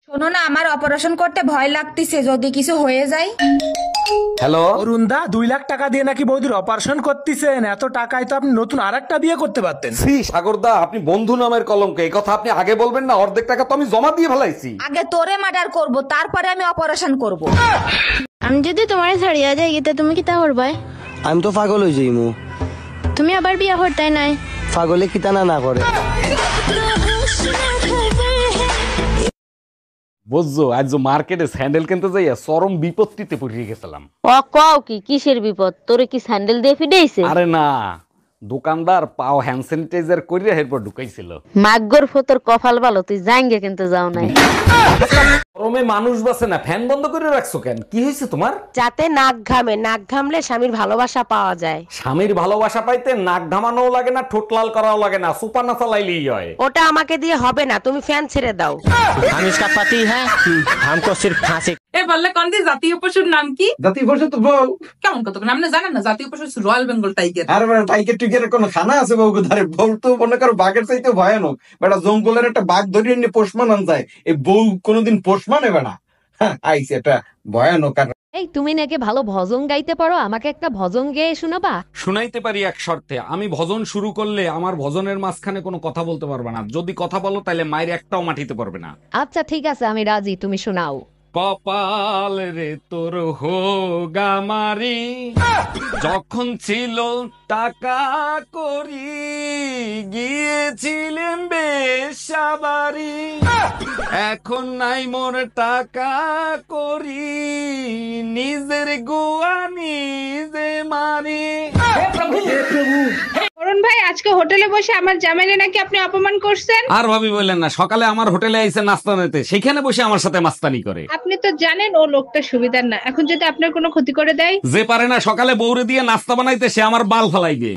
শোনো না, আমার অপারেশন করতে ভয় লাগতেছে, যদি কিছু হয়ে যায়। হ্যালো অরুণদা, 2 লাখ টাকা দিয়ে নাকি বৌদির অপারেশন করতেছেন? এত টাকায় তো আপনি নতুন আরেকটা বিয়ে করতে পারতেন। শ্রী সাগরদা, আপনি বন্ধু নামের কলঙ্ক। এই কথা আপনি আগে বলবেন না, অর্ধেক টাকা তো আমি জমা দিয়ে ফেলাইছি। আগে তোরে মার্ডার করব, তারপরে আমি অপারেশন করব। আমি যদি তোমার ছাড়িয়া যাই গিয়ে তুমি কি তা করবাই? আমি তো পাগল হয়ে যাইমু। তুমি আবার বিয়া করতাই নাই? পাগলে কিতানা না করে। বুঝছো, আজ মার্কেটে স্যান্ডেল কিনতে যাইয়া চরম বিপত্তিতে পড়ে গেছিলাম। কও কি কিসের বিপদ? তোরে কি স্যান্ডেল দিয়ে ফিডাইছে? আরে না, দোকানদার পাও হ্যান্ড স্যানিটাইজার করিয়া এরপর ঢুকাইছিল। মাগ্গর ফতর কপাল ভালো, তুই জাঙ্গে কিনতে যাও নাই। গরমে মানুষ বাঁচে না, ফ্যান বন্ধ করে রাখছো কেন? কি হয়েছে তোমার? যাতে নাক ঘামে, নাক ঘামলে স্বামীর ভালোবাসা পাওয়া যায়। স্বামীর ভালোবাসা পাইতে নাক ঘামানোও লাগে না, ঠোঁট লাল করাও লাগে না, সুপার না চালাইলেই হয়। ওটা আমাকে দিয়ে হবে না, তুমি ফ্যান ছেড়ে দাও। हम इसका पति है, हमको सिर्फ फांसी। এ বললে কন্দি জাতীয় পশুর নাম কি? জাতীয় পশু তো বউ। কেমন কত নাম জানেন না? জাতীয় পশু রয়্যাল বেঙ্গল টাইগার। আর টাইগার টুইগারের কোনো খানা আছে বউ ধারে? বউ তো মনে করো বাঘের চাইতে ভয়ানক। বেটা জঙ্গলের একটা বাঘ ধরিয়ে নিয়ে পোষ মানান যায়, এই বউ কোনোদিন পোষ মানে বেটা। আইসি এটা ভয়ানক। আর এই তুমি নাকি ভালো ভজন গাইতে পারো, আমাকে একটা ভজন গেয়ে শোনাবা? শুনাইতে পারি এক শর্তে, আমি ভজন শুরু করলে আমার ভজনের মাঝখানে কোনো কথা বলতে পারবে না। যদি কথা বলো তাহলে মায়ের একটাও মাটিতে পারবে না। আচ্ছা ঠিক আছে, আমি রাজি, তুমি শোনাও। কপাল রে তোর হোগামারি, যখন ছিল টাকা করি গিয়েছিলেন বেশাবারি, এখন নাই মোর টাকা করি নিজের গোয়া নিজে মারি। অরুণ ভাই, আজকে হোটেলে বসে আমার জামাইরে নাকি আপনি অপমান করছেন। আর ভাবি বললেন না, সকালে আমার হোটেলে আইসে নাস্তা নিতে, সেখানে বসে আমার সাথে মাস্তানি করে। আপনি তো জানেন ও লোকটা সুবিধার না, এখন যদি আপনার কোনো ক্ষতি করে দেয়। যে পারে না সকালে বউরে দিয়ে নাস্তা বানাইতে, সে আমার বাল ফেলাই দেয়।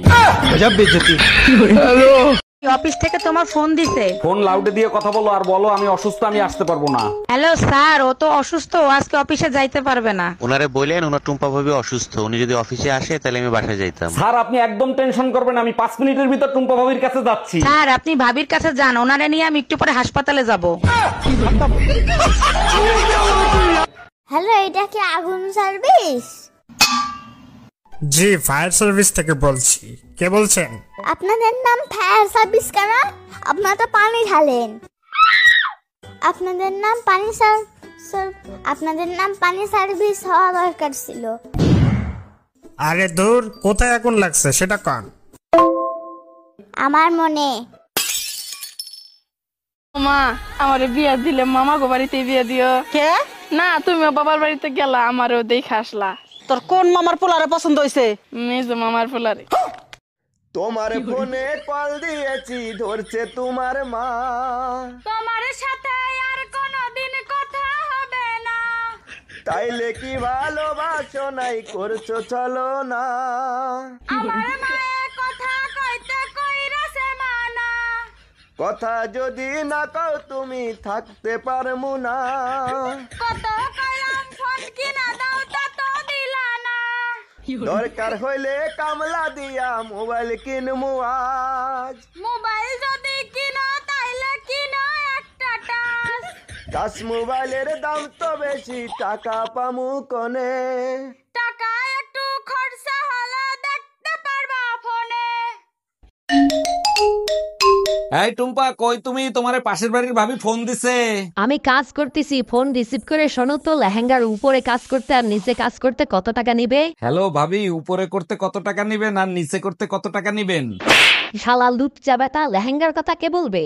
অফিস থেকে তোমার ফোন দিছে। ফোন লাউডে দিয়ে কথা বলো আর বলো আমি অসুস্থ, আমি আসতে পারবো না। হ্যালো স্যার, ও তো অসুস্থ, ও আজকে অফিসে যাইতে পারবে না। ওনারে বললেন ওনার টুম্পা ভাবি অসুস্থ, উনি যদি অফিসে আসে তাহলে আমি বাসায় যাইতাম। স্যার আপনি একদম টেনশন করবেন, আমি 5 মিনিটের ভিতর টুম্পা ভাবির কাছে যাচ্ছি। স্যার আপনি ভাবির কাছে যান, ওনারে নিয়ে আমি একটু পরে হাসপাতালে যাব। হ্যালো, এটা কি আগুন সার্ভিস? জি, ফায়ার সার্ভিস থেকে বলছি। কে বলছেন? আপনাদের নাম ফায়ার সার্ভিস কেন? আপনারা তো পানি ঢালেন। আপনাদের নাম পানি সার্ভিস হওয়া দরকার ছিল। আরে দূর, কোথায় আগুন লাগছে সেটা কন। আমার মনে। মা, আমারে বিয়া দিলে মামা গো বাড়িতে বিয়া দিও। কে? না, তুমি বাবার বাড়িতে গেলা, আমারও দেখে আসলা। তোর কোন মামার পোলারে পছন্দ হইছে? মেজো মামার পোলারে। তোমার ফোনে কল দিয়েছি, ধরছে তোমার মা। তোমার সাথে আর কোনোদিন কথা হবে না। তাইলে কি ভালোবাসো নাই, করছো চলো না। আমার মায়ে কথা কইতে কইরাছে মানা। কথা যদি না কও তুমি থাকতে পারমু না। কত কইলাম ফোন কিনা দাও, তা তো দিলা না। দরকার হইলে কামলা দিয়া মোবাইল কিনমু আজ। মোবাইল যদি কিনো তাইলে কিনো একটা টাচ। টাচ মোবাইলের দাম তো বেশি, টাকা পামু কোনে। টাকা একটু খরচা হলে দেখতে পারবা ফোনে। এই টুম্পা, কই তুমি? তোমারে পাশের বাড়ির ভাবি ফোন দিছে। আমি কাজ করতেছি, ফোন রিসিভ করে শোনো তো। লেহেঙ্গার উপরে কাজ করতে আর নিচে কাজ করতে কত টাকা নিবে? হ্যালো ভাবি, উপরে করতে কত টাকা নিবেন আর নিচে করতে কত টাকা নিবেন? শালা লুচ্চা বেটা, লেহেঙ্গার কথা কে বলবে?